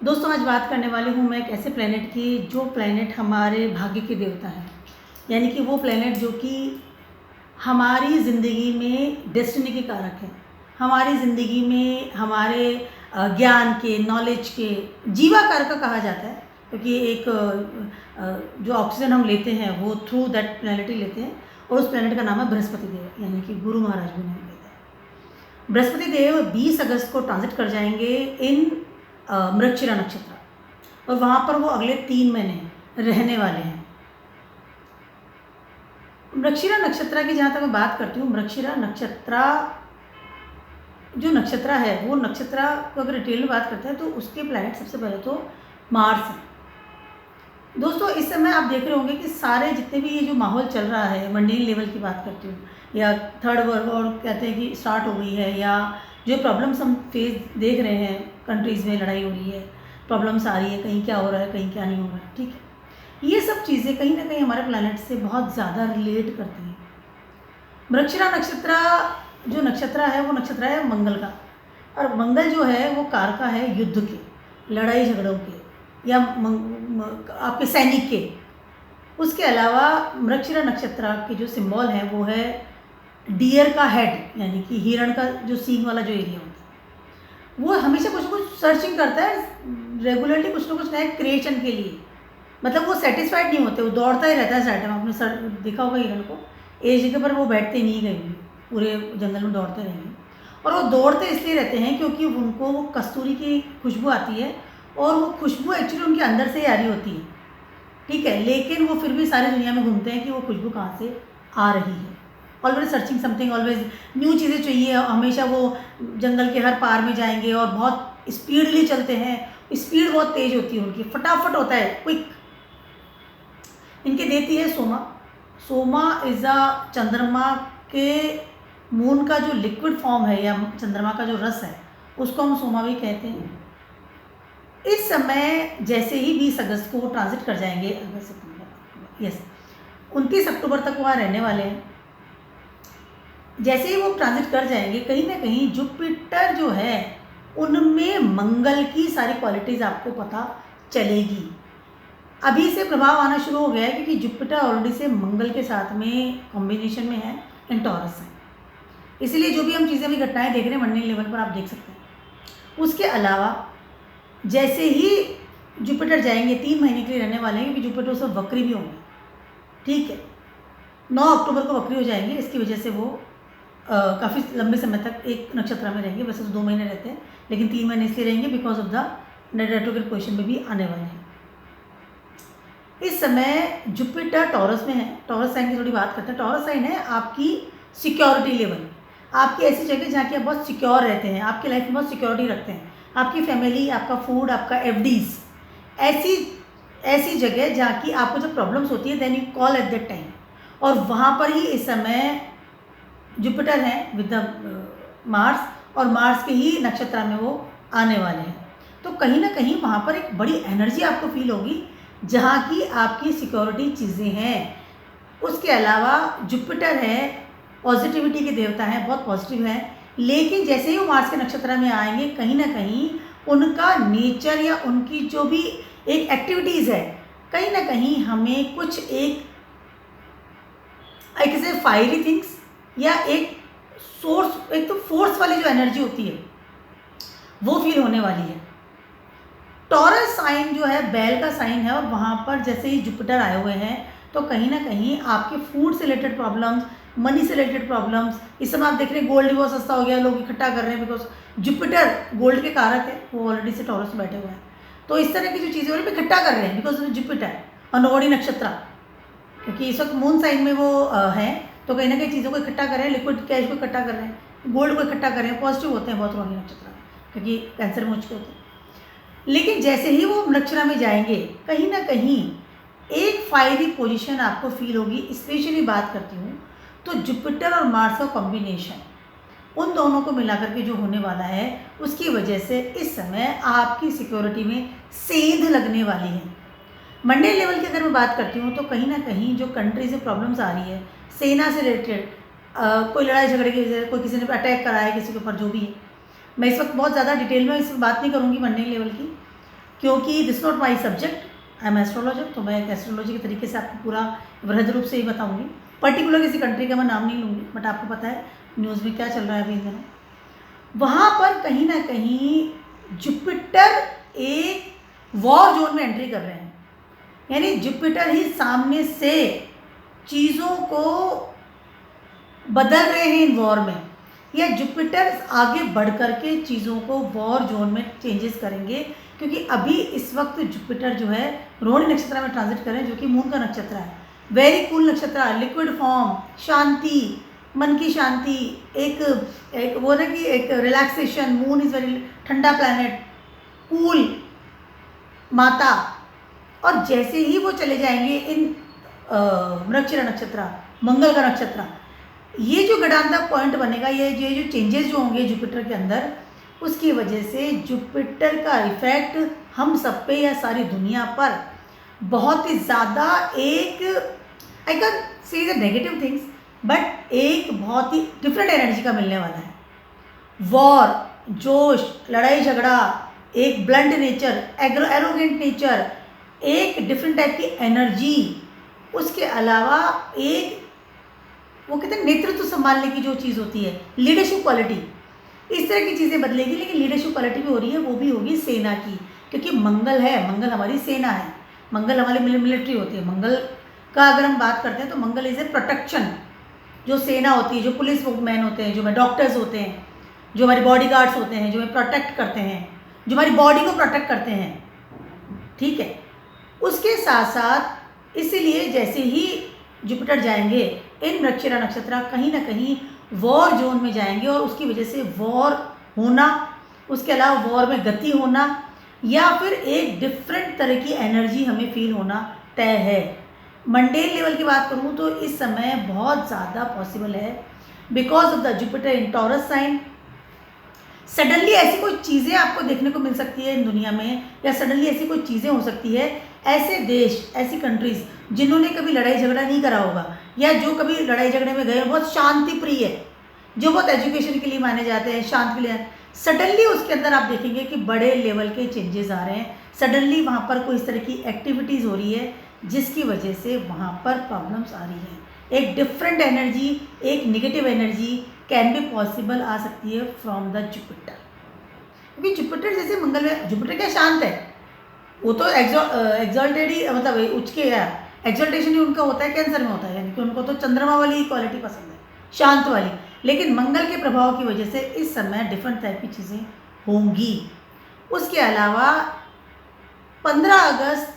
दोस्तों आज बात करने वाली हूँ मैं एक ऐसे प्लेनेट की जो प्लेनेट हमारे भाग्य के देवता है, यानी कि वो प्लेनेट जो कि हमारी ज़िंदगी में डेस्टिनी के कारक है, हमारी ज़िंदगी में हमारे ज्ञान के, नॉलेज के, जीवा कारक कहा जाता है, क्योंकि एक जो ऑक्सीजन हम लेते हैं वो थ्रू दैट प्लेनेट ही लेते हैं। और उस प्लेनेट का नाम है बृहस्पति देव, यानी कि गुरु महाराज भी नाम लेते हैं। बृहस्पति देव 20 अगस्त को ट्रांजिट कर जाएंगे इन मृगशिरा नक्षत्र, और वहाँ पर वो अगले 3 महीने रहने वाले हैं। मृगशिरा नक्षत्र की जहाँ तक मैं बात करती हूँ, मृगशिरा नक्षत्र जो नक्षत्र है वो नक्षत्र को अगर डिटेल में बात करते हैं तो उसके प्लैनेट सबसे पहले तो मार्स है। दोस्तों इस समय आप देख रहे होंगे कि सारे जितने भी ये जो माहौल चल रहा है, मंडेन लेवल की बात करती हूँ, या थर्ड वर्ल्ड वॉर कहते हैं कि स्टार्ट हो गई है, या जो प्रॉब्लम्स हम फेस देख रहे हैं, कंट्रीज़ में लड़ाई हो रही है, प्रॉब्लम्स आ रही है, कहीं क्या हो रहा है कहीं क्या नहीं हो रहा है, ठीक है। ये सब चीज़ें कहीं ना कहीं हमारे प्लैनेट से बहुत ज़्यादा रिलेट करती हैं। मृगशिरा नक्षत्र जो नक्षत्र है वो नक्षत्र है मंगल का, और मंगल जो है वो कारका है युद्ध के, लड़ाई झगड़ों के, या आपके सैनिक के। उसके अलावा मृगशिरा नक्षत्र के जो सिंबल है वो है डियर का हेड, यानी कि हिरण का जो सींग वाला जो एरिया होता है, वो हमेशा कुछ ना कुछ सर्चिंग करता है रेगुलरली, कुछ ना कुछ नए क्रिएशन के लिए। मतलब वो सेटिस्फाइड नहीं होते, वो दौड़ता ही रहता है साइड में। आपने सर देखा होगा हिरण को, एक जगह पर वो बैठते नहीं कहीं, पूरे जंगल में दौड़ते रहेंगे। और वो दौड़ते इसलिए रहते हैं क्योंकि उनको वो कस्तूरी की खुशबू आती है, और वो खुशबू एक्चुअली उनके अंदर से ही आ रही होती है, ठीक है। लेकिन वो फिर भी सारी दुनिया में घूमते हैं कि वो खुशबू कहाँ से आ रही है। Always searching something, always new चीज़ें चाहिए, हमेशा वो जंगल के हर पार में जाएंगे और बहुत स्पीडली चलते हैं। स्पीड बहुत तेज होती है उनकी, फटाफट होता है, क्विक। इनके देती है सोमा। सोमा इज़ अ चंद्रमा के मून का जो लिक्विड फॉर्म है, या चंद्रमा का जो रस है, उसको हम सोमा भी कहते हैं। इस समय जैसे ही 20 अगस्त को वो ट्रांजिट कर जाएंगे, अगस्त सितंबर, यस 29 अक्टूबर तक वहाँ रहने वाले हैं। जैसे ही वो ट्रांजिट कर जाएंगे, कहीं ना कहीं जुपिटर जो है उनमें मंगल की सारी क्वालिटीज़ आपको पता चलेगी। अभी से प्रभाव आना शुरू हो गया है, क्योंकि जुपिटर ऑलरेडी से मंगल के साथ में कॉम्बिनेशन में है, इन टॉरस है। इसलिए जो भी हम चीज़ें, भी घटनाएं देख रहे हैं मंडल लेवल पर, आप देख सकते हैं। उसके अलावा जैसे ही जुपिटर जाएंगे, 3 महीने के लिए रहने वाले हैं, क्योंकि जुपिटर उस वक्त वक्री भी होंगे, ठीक है। 9 अक्टूबर को वक्री हो जाएंगे, इसकी वजह से वो काफ़ी लंबे समय तक एक नक्षत्र में रहेंगे। वैसे तो 2 महीने रहते हैं, लेकिन 3 महीने इसलिए रहेंगे because of the retrograde position में भी आने वाले हैं। इस समय जुपिटर टॉरस में है। टॉरस साइन की थोड़ी बात करते हैं। टॉरस साइन है आपकी सिक्योरिटी लेवल, आपकी ऐसी जगह जहाँ की आप बहुत सिक्योर रहते हैं, आपकी लाइफ में बहुत सिक्योरिटी रखते हैं, आपकी फैमिली, आपका फूड, आपका एफडीज, ऐसी जगह जहाँ की आपको जब प्रॉब्लम्स होती है, then you call at that time. और वहाँ पर ही इस समय जुपिटर है विद द मार्स, और मार्स के ही नक्षत्र में वो आने वाले हैं। तो कहीं ना कहीं वहाँ पर एक बड़ी एनर्जी आपको फील होगी, जहाँ की आपकी सिक्योरिटी चीज़ें हैं। उसके अलावा जुपिटर है, पॉजिटिविटी के देवता हैं, बहुत पॉजिटिव हैं। लेकिन जैसे ही वो मार्स के नक्षत्र में आएंगे, कहीं ना कहीं उनका नेचर या उनकी जो भी एक एक्टिविटीज़ है, कहीं ना कहीं हमें कुछ एक से फायरी थिंग्स, या एक सोर्स, एक तो फोर्स वाली जो एनर्जी होती है वो फील होने वाली है। टॉरस साइन जो है बैल का साइन है, और वहाँ पर जैसे ही जुपिटर आए हुए हैं, तो कहीं ना कहीं आपके फूड से रिलेटेड प्रॉब्लम्स, मनी से रिलेटेड प्रॉब्लम्स। इस समय आप देख रहे हैं गोल्ड भी बहुत सस्ता हो गया, लोग इकट्ठा कर रहे हैं, बिकॉज जुपिटर गोल्ड के कारक है, वो ऑलरेडी से टॉरस में बैठे हुए हैं। तो इस तरह की जो चीज़ें हो रही है इकट्ठा कर रहे हैं बिकॉज ऑफ जुपिटर और नवोडी नक्षत्र, क्योंकि इस वक्त मून साइन में वो है। तो कहीं ना कहीं चीज़ों को इकट्ठा कर रहे हैं, लिक्विड कैश को इकट्ठा कर रहे हैं, गोल्ड को इकट्ठा कर रहे हैं। पॉजिटिव होते हैं बहुत रोहिणी नक्षत्र में, क्योंकि कैंसर में उचके होते हैं। लेकिन जैसे ही वो नक्षत्र में जाएंगे, कहीं ना कहीं एक फायरी पोजीशन आपको फील होगी। स्पेशली बात करती हूँ तो जुपिटर और मार्स का कॉम्बिनेशन, उन दोनों को मिलाकर के जो होने वाला है, उसकी वजह से इस समय आपकी सिक्योरिटी में सेंध लगने वाली है। मंडे लेवल की अगर मैं बात करती हूँ, तो कहीं ना कहीं जो कंट्री से प्रॉब्लम्स आ रही है, सेना से रिलेटेड, कोई लड़ाई झगड़े की वजह से, कोई किसी ने अटैक करा है किसी के ऊपर, जो भी है, मैं इस वक्त बहुत ज़्यादा डिटेल में इस बात नहीं करूँगी मंडे लेवल की। क्योंकि this not my subject, I am astrologer, तो मैं एक एस्ट्रोलॉजी के तरीके से आपको पूरा वृहद रूप से ही बताऊंगी। पर्टिकुलर किसी कंट्री का मैं नाम नहीं लूँगी, बट आपको पता है न्यूज़ में क्या चल रहा है अभी इन दिनों। वहाँ पर कहीं ना कहीं जुपिटर एक वॉर जोन में एंट्री कर रहे हैं, यानी जुपिटर ही सामने से चीज़ों को बदल रहे हैं इन वॉर में, या जुपिटर आगे बढ़ करके चीज़ों को वॉर जोन में चेंजेस करेंगे। क्योंकि अभी इस वक्त जुपिटर जो है रोहिणी नक्षत्र में ट्रांजिट कर रहे हैं, जो कि मून का नक्षत्र है। वेरी कूल नक्षत्र है, लिक्विड फॉर्म, शांति, मन की शांति, एक वो ना कि एक रिलैक्सेशन। मून इज़ वेरी ठंडा प्लैनेट, कूल माता। और जैसे ही वो चले जाएंगे इन मृगशिरा नक्षत्र, मंगल का नक्षत्र, ये जो गडांता पॉइंट बनेगा, ये जो चेंजेस जो होंगे जुपिटर के अंदर, उसकी वजह से जुपिटर का इफेक्ट हम सब पे या सारी दुनिया पर बहुत ही ज़्यादा एक, आई कैन से द नेगेटिव थिंग्स, बट एक बहुत ही डिफरेंट एनर्जी का मिलने वाला है। वॉर, जोश, लड़ाई झगड़ा, एक ब्लंट नेचर, एरोगेंट नेचर, एक डिफरेंट टाइप की एनर्जी। उसके अलावा एक वो कहते हैं नेतृत्व संभालने की जो चीज़ होती है, लीडरशिप क्वालिटी, इस तरह की चीज़ें बदलेगी। लेकिन लीडरशिप क्वालिटी भी हो रही है, वो भी होगी सेना की, क्योंकि मंगल है, मंगल हमारी सेना है, मंगल हमारी मिलिट्री होती है। मंगल का अगर हम बात करते हैं तो मंगल इज़ ए प्रोटेक्शन, जो सेना होती है, जो पुलिस मैन होते हैं, जो हमारे डॉक्टर्स होते हैं, जो हमारी बॉडी गार्ड्स होते हैं, जो हमें प्रोटेक्ट करते हैं, जो हमारी बॉडी को प्रोटेक्ट करते हैं, ठीक है। उसके साथ साथ इसीलिए जैसे ही जुपिटर जाएंगे इन मृगशिरा नक्षत्र, कहीं ना कहीं वॉर जोन में जाएंगे, और उसकी वजह से वॉर होना, उसके अलावा वॉर में गति होना, या फिर एक डिफरेंट तरह की एनर्जी हमें फील होना तय है। मंडेन लेवल की बात करूँ तो इस समय बहुत ज़्यादा पॉसिबल है, because of the Jupiter in Taurus sign. Suddenly ऐसी कोई चीज़ें आपको देखने को मिल सकती है इन दुनिया में, या सडनली ऐसी कोई चीज़ें हो सकती है, ऐसे देश, ऐसी कंट्रीज़ जिन्होंने कभी लड़ाई झगड़ा नहीं करा होगा, या जो कभी लड़ाई झगड़े में गए, बहुत शांति प्रिय है, जो बहुत एजुकेशन के लिए माने जाते हैं, शांत के लिए, सडनली उसके अंदर आप देखेंगे कि बड़े लेवल के चेंजेस आ रहे हैं। सडनली वहाँ पर कोई इस तरह की एक्टिविटीज़ हो रही है जिसकी वजह से वहाँ पर प्रॉब्लम्स आ रही हैं। एक डिफरेंट एनर्जी, एक negative energy can be possible आ सकती है फ्रॉम द जुपिटर। क्योंकि जुपिटर जैसे मंगल में, जुपिटर क्या शांत है, वो तो एग्जॉल्टेड ही, मतलब उच्च के है, एग्जॉल्टेशन ही उनका होता है, कैंसर में होता है, यानी कि उनको तो चंद्रमा वाली क्वालिटी पसंद है, शांत वाली। लेकिन मंगल के प्रभाव की वजह से इस समय डिफरेंट टाइप की चीज़ें होंगी। उसके अलावा 15 अगस्त,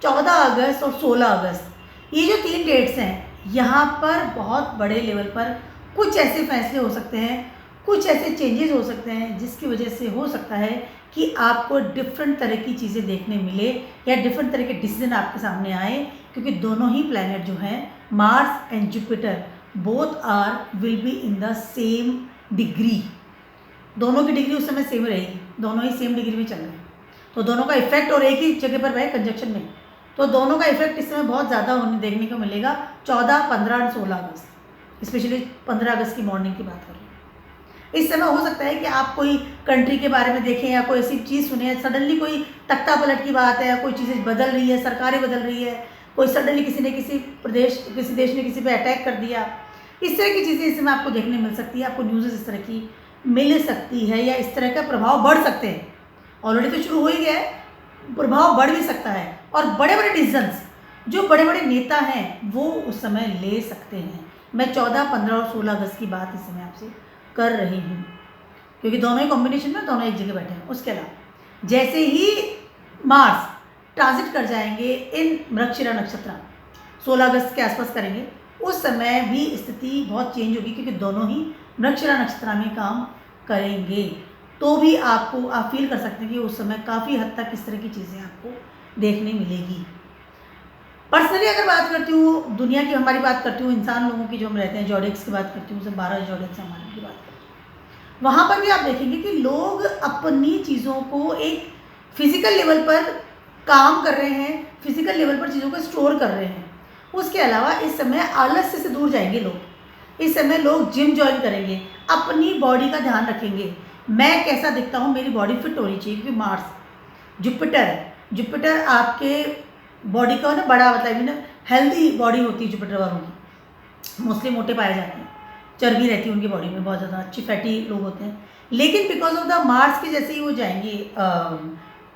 14 अगस्त और 16 अगस्त, ये जो 3 डेट्स हैं, यहाँ पर बहुत बड़े लेवल पर कुछ ऐसे फैसले हो सकते हैं, कुछ ऐसे चेंजेस हो सकते हैं जिसकी वजह से हो सकता है कि आपको डिफरेंट तरह की चीज़ें देखने मिले, या डिफरेंट तरह के डिसीजन आपके सामने आए। क्योंकि दोनों ही प्लैनेट जो हैं, Mars and Jupiter, both are will be in the same degree. दोनों की डिग्री उस समय सेम रहेगी, दोनों ही सेम डिग्री में चल रहे हैं, तो दोनों का इफेक्ट, और एक ही जगह पर रहे कंजक्शन में, तो दोनों का इफेक्ट इस समय बहुत ज़्यादा होने देखने को मिलेगा 14, 15 और 16 अगस्त। स्पेशली 15 अगस्त की मॉर्निंग की बात कर रही हूँ। इस समय हो सकता है कि आप कोई कंट्री के बारे में देखें, या कोई ऐसी चीज़ सुने, सडनली कोई तख्ता पलट की बात है, या कोई चीज़ें बदल रही है, सरकारें बदल रही है, कोई सडनली किसी ने किसी देश ने किसी पे अटैक कर दिया, इस तरह की चीज़ें इस समय आपको देखने मिल सकती है। आपको न्यूज़ इस तरह की मिल सकती है, या इस तरह का प्रभाव बढ़ सकते हैं। ऑलरेडी तो शुरू हो ही गया है, प्रभाव बढ़ भी सकता है, और बड़े बड़े डिसीजंस जो बड़े बड़े नेता हैं वो उस समय ले सकते हैं। मैं 14, 15 और 16 अगस्त की बात इस समय आपसे कर रही हूँ, क्योंकि दोनों ही कॉम्बिनेशन में, दोनों एक जगह बैठे हैं। उसके अलावा जैसे ही मार्स ट्रांजिट कर जाएंगे इन मृगशिरा नक्षत्र, 16 अगस्त के आसपास करेंगे, उस समय भी स्थिति बहुत चेंज होगी, क्योंकि दोनों ही मृगशिरा नक्षत्र में काम करेंगे। तो भी आप फील कर सकते हैं कि उस समय काफ़ी हद तक इस तरह की चीज़ें आपको देखने मिलेगी। पर्सनली अगर बात करती हूँ, दुनिया की हमारी बात करती हूँ, इंसान लोगों की जो हम रहते हैं, जॉडिक्स की बात करती हूँ, उसे 12 जॉडिक्स हमारे की बात करती हूँ, वहाँ पर भी आप देखेंगे कि लोग अपनी चीज़ों को एक फिजिकल लेवल पर काम कर रहे हैं, फिजिकल लेवल पर चीज़ों को स्टोर कर रहे हैं। उसके अलावा इस समय आलस्य से दूर जाएंगे लोग। इस समय लोग जिम ज्वाइन करेंगे, अपनी बॉडी का ध्यान रखेंगे, मैं कैसा दिखता हूँ, मेरी बॉडी फिट होनी चाहिए, क्योंकि जुपिटर है। जुपिटर आपके बॉडी का ना बड़ा मतलब हेल्दी बॉडी होती है जुपिटर वालों की, मोस्टली मोटे पाए जाते हैं, चर्बी रहती है उनकी बॉडी में, बहुत ज़्यादा अच्छी फैटी लोग होते हैं। लेकिन बिकॉज ऑफ द मार्स के जैसे ही वो जाएंगे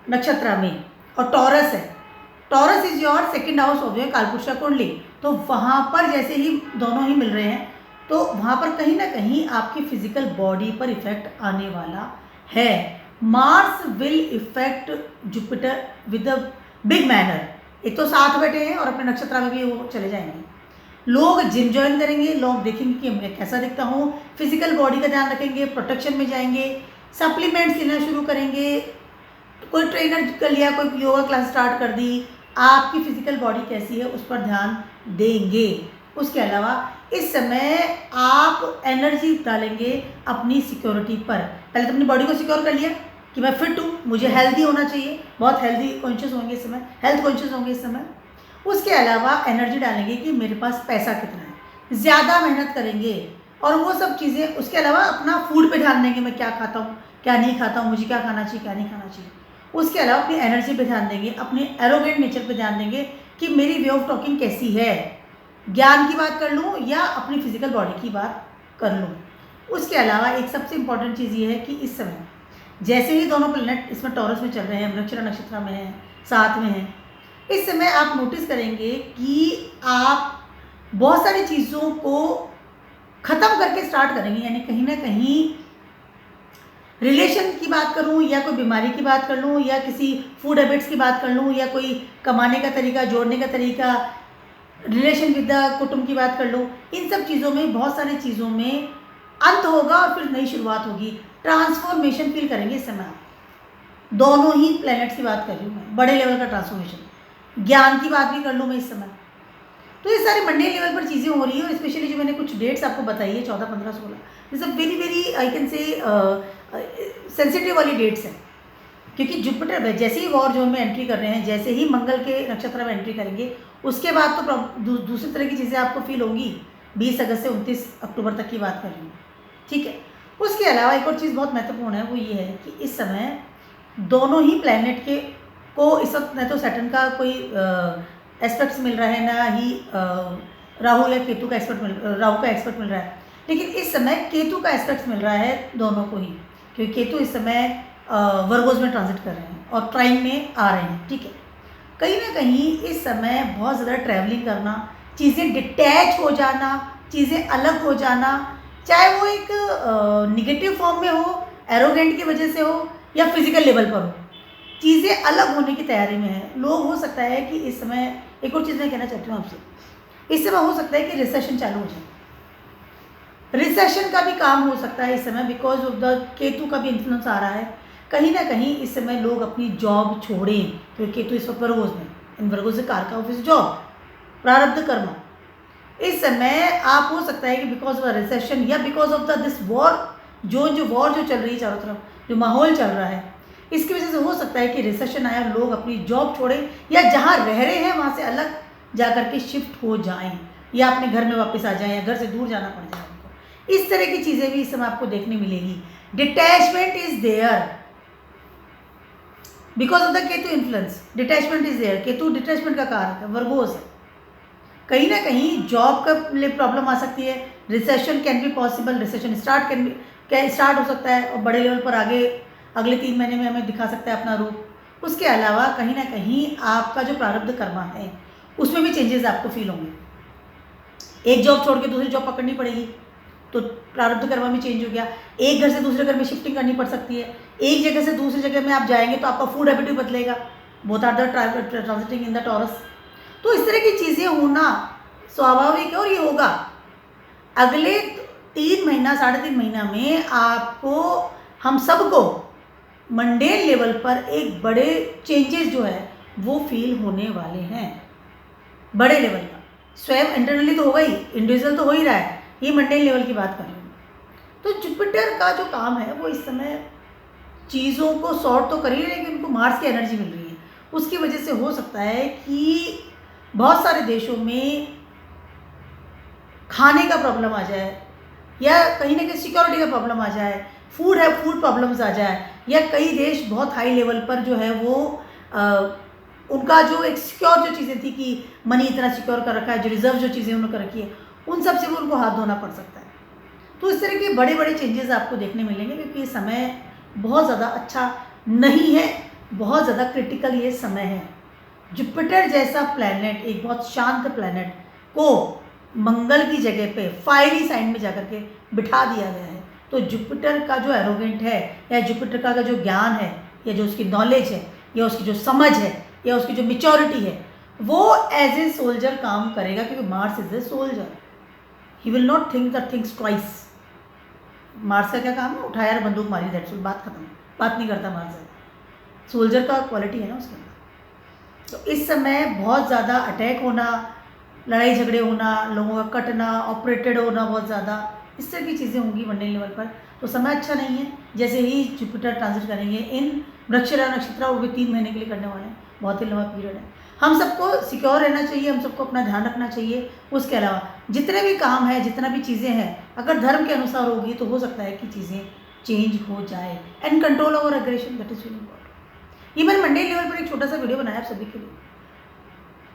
नक्षत्र में, और टॉरस है, Taurus is your second house of your Kalapurusha kundli, तो वहाँ पर जैसे ही दोनों ही मिल रहे हैं तो वहाँ पर कहीं ना कहीं आपकी फिजिकल बॉडी पर इफेक्ट आने वाला है। Mars will effect Jupiter with a big manner. एक तो साथ बैठे हैं और अपने नक्षत्र में भी वो चले जाएंगे। लोग जिम ज्वाइन करेंगे, लोग देखेंगे कि मैं कैसा दिखता हूँ, फिजिकल बॉडी का ध्यान रखेंगे, प्रोटेक्शन में जाएंगे, सप्लीमेंट्स लेना शुरू करेंगे, कोई ट्रेनर कर लिया, कोई योगा क्लास स्टार्ट कर दी, आपकी फिजिकल बॉडी कैसी है उस पर ध्यान देंगे। उसके अलावा इस समय आप एनर्जी डालेंगे अपनी सिक्योरिटी पर। पहले तो अपनी बॉडी को सिक्योर कर लिया कि मैं फिट हूँ, मुझे हेल्दी होना चाहिए, बहुत हेल्दी कॉन्शियस होंगे इस समय, हेल्थ कॉन्शियस होंगे इस समय। उसके अलावा एनर्जी डालेंगे कि मेरे पास पैसा कितना है, ज़्यादा मेहनत करेंगे और वो सब चीज़ें। उसके अलावा अपना फूड पे ध्यान देंगे, मैं क्या खाता हूँ क्या नहीं खाता हूँ, मुझे क्या खाना चाहिए क्या नहीं खाना चाहिए। उसके अलावा अपनी एनर्जी पे ध्यान देंगे, अपने एरोगेंट नेचर पे ध्यान देंगे कि मेरी वे ऑफ टॉकिंग कैसी है, ज्ञान की बात कर लूँ या अपनी फिजिकल बॉडी की बात कर लूँ। उसके अलावा एक सबसे इम्पॉर्टेंट चीज़ ये है कि इस समय जैसे ही दोनों प्लैनेट इसमें टॉरस में चल रहे हैं, मृगशिरा नक्षत्र में हैं, साथ में हैं, इस समय आप नोटिस करेंगे कि आप बहुत सारी चीज़ों को ख़त्म करके स्टार्ट करेंगे। यानी कहीं ना कहीं रिलेशन की बात करूं या कोई बीमारी की बात कर लूं या किसी फूड हैबिट्स की बात कर लूं या कोई कमाने का तरीका, जोड़ने का तरीका, रिलेशन विद द कुटुंब की बात कर लूं, इन सब चीज़ों में बहुत सारी चीज़ों में अंत होगा और फिर नई शुरुआत होगी। ट्रांसफॉर्मेशन फील करेंगे इस समय आप। दोनों ही प्लैनेट्स की बात कर रही हूँ मैं, बड़े लेवल का ट्रांसफॉर्मेशन। ज्ञान की बात भी कर लूँ मैं इस समय, तो ये सारे मंडे लेवल पर चीज़ें हो रही है। और स्पेशली जो मैंने कुछ डेट्स आपको बताई है 14, 15, 16, this are very very I can say sensitive वाली डेट्स हैं, क्योंकि जुपिटर जैसे ही वॉर जोन में एंट्री कर रहे हैं, जैसे ही मंगल के नक्षत्र में एंट्री करेंगे, उसके बाद तो दूसरी तरह की चीज़ें आपको फील होंगी। 20 अगस्त से 29 अक्टूबर तक की बात कर रही हूँ, ठीक है। उसके अलावा एक और चीज़ बहुत महत्वपूर्ण है, वो ये है कि इस समय दोनों ही प्लैनेट के को इस वक्त न तो सैटर्न का कोई एस्पेक्ट्स मिल रहा है, ना ही राहु या केतु का एस्पेक्ट मिल रहा है, लेकिन इस समय केतु का एस्पेक्ट मिल रहा है दोनों को ही, क्योंकि केतु इस समय वर्गोज में ट्रांजिट कर रहे हैं और ट्राइन में आ रहे हैं, ठीक है। कहीं ना कहीं इस समय बहुत ज़्यादा ट्रैवलिंग करना, चीज़ें डिटैच हो जाना, चीज़ें अलग हो जाना, चाहे वो एक निगेटिव फॉर्म में हो, एरोगेंट की वजह से हो या फिजिकल लेवल पर हो, चीज़ें अलग होने की तैयारी में है लोग। हो सकता है कि इस समय एक और चीज़ मैं कहना चाहती हूँ आपसे, इस समय हो सकता है कि रिसेशन चालू हो जाए। रिसेशन का भी काम हो सकता है इस समय, बिकॉज ऑफ द केतु का भी इन्फ्लुएंस आ रहा है। कहीं ना कहीं इस समय लोग अपनी जॉब छोड़ें, क्योंकि केतु इस वक्त वर्गोज में, इन वर्गोज से कारका ऑफिस जॉब, प्रारब्ध कर्म। इस समय आप हो सकता है कि बिकॉज ऑफ रिसेशन या because of the this war, जो वॉर जो चल रही है चारों तरफ, जो माहौल चल रहा है, इसकी वजह से हो सकता है कि रिसेशन आया, लोग अपनी जॉब छोड़ें या जहाँ रह रहे हैं वहाँ से अलग जा कर के शिफ्ट हो जाएं या अपने घर में वापस आ जाएं या घर से दूर जाना पड़ जाए उनको। इस तरह की चीज़ें भी इस समय आपको देखने मिलेगी। Detachment is there because of the Ketu influence, detachment is there. Ketu detachment का कारक है, वर्गोस है। कहीं ना कहीं जॉब का प्रॉब्लम आ सकती है, recession can be possible, recession start हो सकता है और बड़े लेवल पर आगे अगले 3 महीने में हमें दिखा सकता है अपना रूप। उसके अलावा कहीं ना कहीं आपका जो प्रारब्ध कर्मा है उसमें भी चेंजेस आपको फील होंगे। एक जॉब छोड़ के दूसरी जॉब पकड़नी पड़ेगी तो प्रारब्ध कर्मा भी चेंज हो गया। एक घर से दूसरे घर में शिफ्टिंग करनी पड़ सकती है, एक जगह से दूसरी जगह में आप जाएंगे तो आपका फूड हैबिट भी बदलेगा। Both are the transiting in the Taurus. तो इस तरह की चीज़ें होना स्वाभाविक है और ये होगा। अगले 3 महीना 3.5 महीना में आपको, हम सबको मंडे लेवल पर एक बड़े चेंजेस जो है वो फील होने वाले हैं, बड़े लेवल का। स्वयं इंटरनली तो होगा ही, इंडिविजुअल तो हो ही रहा है, ये मंडे लेवल की बात कर रही हूँ। तो जुपिटर का जो काम है वो इस समय चीज़ों को सॉर्ट तो कर ही, लेकिन उनको मार्स की एनर्जी मिल रही है। उसकी वजह से हो सकता है कि बहुत सारे देशों में खाने का प्रॉब्लम आ जाए या कहीं ना कहीं सिक्योरिटी का प्रॉब्लम आ जाए, फूड प्रॉब्लम्स आ जाए, या कई देश बहुत हाई लेवल पर जो है वो उनका जो एक सिक्योर जो चीज़ें थी कि मनी इतना सिक्योर कर रखा है, जो रिजर्व जो चीज़ें उन्होंने कर रखी है, उन सब से भी उनको हाथ धोना पड़ सकता है। तो इस तरह के बड़े बड़े चेंजेस आपको देखने मिलेंगे, क्योंकि ये समय बहुत ज़्यादा अच्छा नहीं है, बहुत ज़्यादा क्रिटिकल ये समय है। जुपिटर जैसा प्लैनेट, एक बहुत शांत प्लैनेट को मंगल की जगह पे फायरी साइन में जाकर के बिठा दिया गया है। तो जुपिटर का जो एरोगेंट है, या जुपिटर का जो ज्ञान है, या जो उसकी नॉलेज है, या उसकी जो समझ है, या उसकी जो मेच्योरिटी है, वो एज ए सोल्जर काम करेगा, क्योंकि Mars is a soldier. He will not think the things twice. Mars का क्या काम है? उठाया यार बंदूक मारी, दैट्स ऑल, बात खत्म, बात नहीं करता मार्स। सोल्जर का क्वालिटी है ना उसके अंदर। तो इस समय बहुत ज़्यादा अटैक होना, लड़ाई झगड़े होना, लोगों का कटना, ऑपरेटेड होना, बहुत ज़्यादा इस तरह की चीज़ें होंगी मंडल लेवल पर। तो समय अच्छा नहीं है। जैसे ही जुपिटर ट्रांजिट करेंगे इन वृक्षिरा नक्षत्र, वो भी 3 महीने के लिए करने वाले हैं, बहुत ही लंबा पीरियड है। हम सबको सिक्योर रहना चाहिए, हम सबको अपना ध्यान रखना चाहिए। उसके अलावा जितने भी काम है, जितना भी चीज़ें हैं, अगर धर्म के अनुसार होगी तो हो सकता है कि चीज़ें चेंज हो जाए। And control over aggression, that is very important. ये मैंने मंडे लेवल पर एक छोटा सा वीडियो बनाया आप सभी के लिए।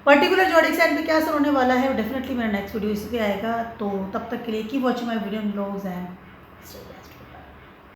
पर्टिकुलर जॉडिक साइन पे क्या असर होने वाला है, डेफिनेटली मेरा नेक्स्ट वीडियो इसी पे आएगा। तो तब तक के लिए keep watching my video blogs and